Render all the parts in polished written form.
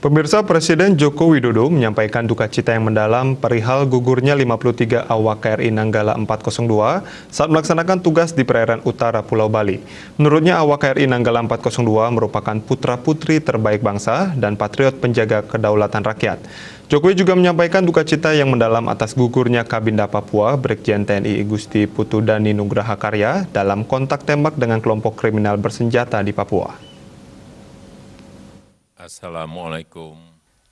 Pemirsa, Presiden Joko Widodo menyampaikan duka cita yang mendalam perihal gugurnya 53 awak KRI Nanggala 402 saat melaksanakan tugas di perairan utara Pulau Bali. Menurutnya, awak KRI Nanggala 402 merupakan putra-putri terbaik bangsa dan patriot penjaga kedaulatan rakyat. Jokowi juga menyampaikan duka cita yang mendalam atas gugurnya Kabinda Papua Brigjen TNI Igusti Putudani Nugraha Karya dalam kontak tembak dengan kelompok kriminal bersenjata di Papua. Assalamualaikum.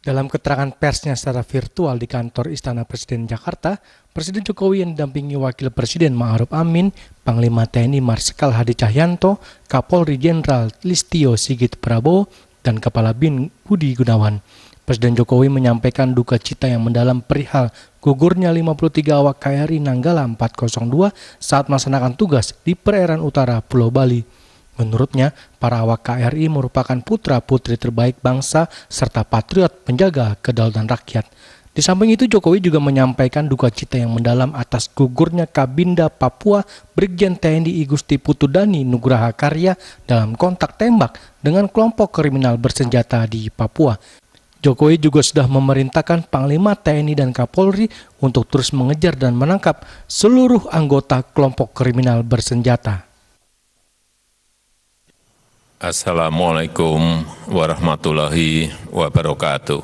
Dalam keterangan persnya secara virtual di kantor Istana Presiden Jakarta, Presiden Jokowi yang didampingi Wakil Presiden Ma'ruf Amin, Panglima TNI Marsikal Hadi Cahyanto, Kapolri Jenderal Listio Sigit Prabowo, dan Kepala BIN Budi Gunawan. Presiden Jokowi menyampaikan duka cita yang mendalam perihal gugurnya 53 awak KRI Nanggala 402 saat melaksanakan tugas di perairan utara Pulau Bali. Menurutnya, para awak KRI merupakan putra-putri terbaik bangsa serta patriot penjaga kedaulatan rakyat. Di samping itu, Jokowi juga menyampaikan duka cita yang mendalam atas gugurnya Kabinda Papua Brigjen TNI Igusti Putudani Nugraha Karya dalam kontak tembak dengan kelompok kriminal bersenjata di Papua. Jokowi juga sudah memerintahkan Panglima TNI dan Kapolri untuk terus mengejar dan menangkap seluruh anggota kelompok kriminal bersenjata. Assalamualaikum warahmatullahi wabarakatuh.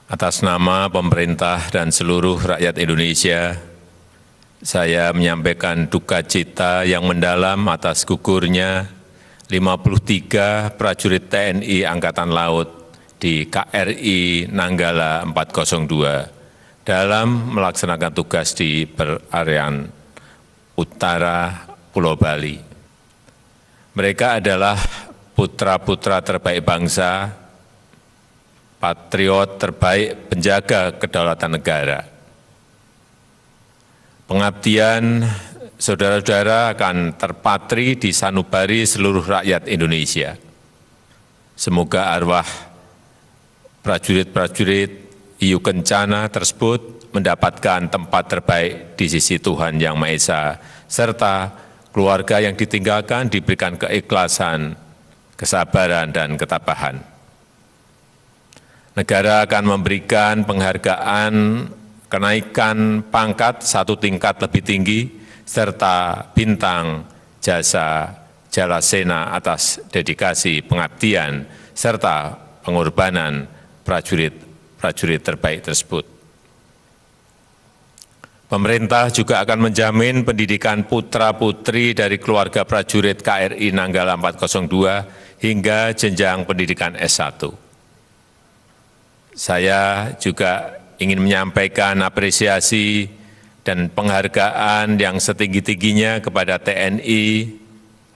Atas nama pemerintah dan seluruh rakyat Indonesia, saya menyampaikan duka cita yang mendalam atas gugurnya 53 prajurit TNI Angkatan Laut di KRI Nanggala 402 dalam melaksanakan tugas di perairan utara Pulau Bali. Mereka adalah putra-putra terbaik bangsa, patriot terbaik penjaga kedaulatan negara. Pengabdian saudara-saudara akan terpatri di sanubari seluruh rakyat Indonesia. Semoga arwah prajurit-prajurit Hiu Kencana tersebut mendapatkan tempat terbaik di sisi Tuhan Yang Maha Esa, serta keluarga yang ditinggalkan diberikan keikhlasan, kesabaran, dan ketabahan. Negara akan memberikan penghargaan kenaikan pangkat 1 tingkat lebih tinggi, serta bintang jasa Jalasena atas dedikasi pengabdian, serta pengorbanan prajurit terbaik tersebut. Pemerintah juga akan menjamin pendidikan putra-putri dari keluarga prajurit KRI Nanggala 402 hingga jenjang pendidikan S1. Saya juga ingin menyampaikan apresiasi dan penghargaan yang setinggi-tingginya kepada TNI,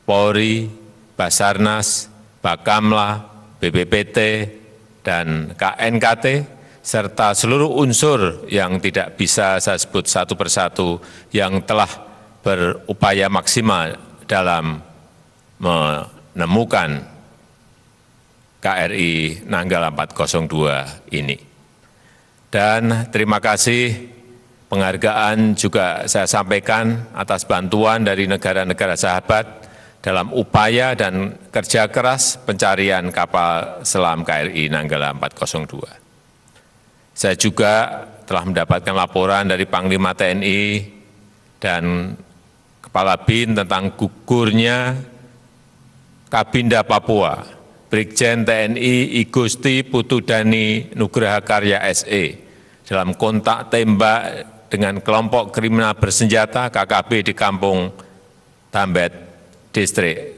Polri, Basarnas, Bakamla, BPPT, dan KNKT, serta seluruh unsur yang tidak bisa saya sebut satu persatu yang telah berupaya maksimal dalam menemukan KRI Nanggala 402 ini. Dan terima kasih penghargaan juga saya sampaikan atas bantuan dari negara-negara sahabat dalam upaya dan kerja keras pencarian kapal selam KRI Nanggala 402. Saya juga telah mendapatkan laporan dari Panglima TNI dan Kepala BIN tentang gugurnya Kabinda Papua, Brigjen TNI Igusti Putudani Nugraha Karya SE, dalam kontak tembak dengan kelompok kriminal bersenjata KKB di Kampung Tambet, Distrik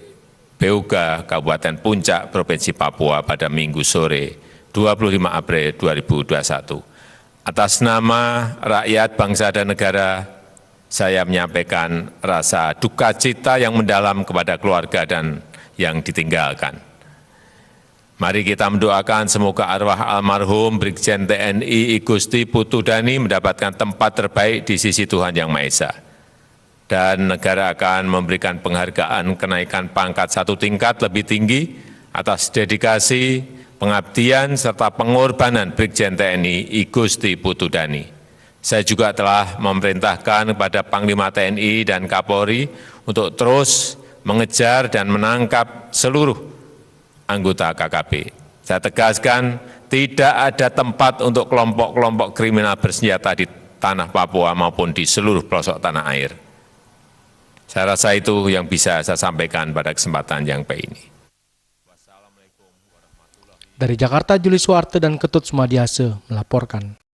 Beuga, Kabupaten Puncak, Provinsi Papua pada Minggu sore 25 April 2021. Atas nama rakyat, bangsa, dan negara, saya menyampaikan rasa duka cita yang mendalam kepada keluarga dan yang ditinggalkan. Mari kita mendoakan semoga arwah almarhum Brigjen TNI Igusti Putudani mendapatkan tempat terbaik di sisi Tuhan Yang Maha Esa. Dan negara akan memberikan penghargaan kenaikan pangkat 1 tingkat lebih tinggi atas dedikasi pengabdian serta pengorbanan Brigjen TNI Igusti Putudani. Saya juga telah memerintahkan kepada Panglima TNI dan Kapolri untuk terus mengejar dan menangkap seluruh anggota KKB. Saya tegaskan, tidak ada tempat untuk kelompok-kelompok kriminal bersenjata di tanah Papua maupun di seluruh pelosok tanah air. Saya rasa itu yang bisa saya sampaikan pada kesempatan yang baik ini. Dari Jakarta, Juli Suwarte dan Ketut Sumadiase melaporkan.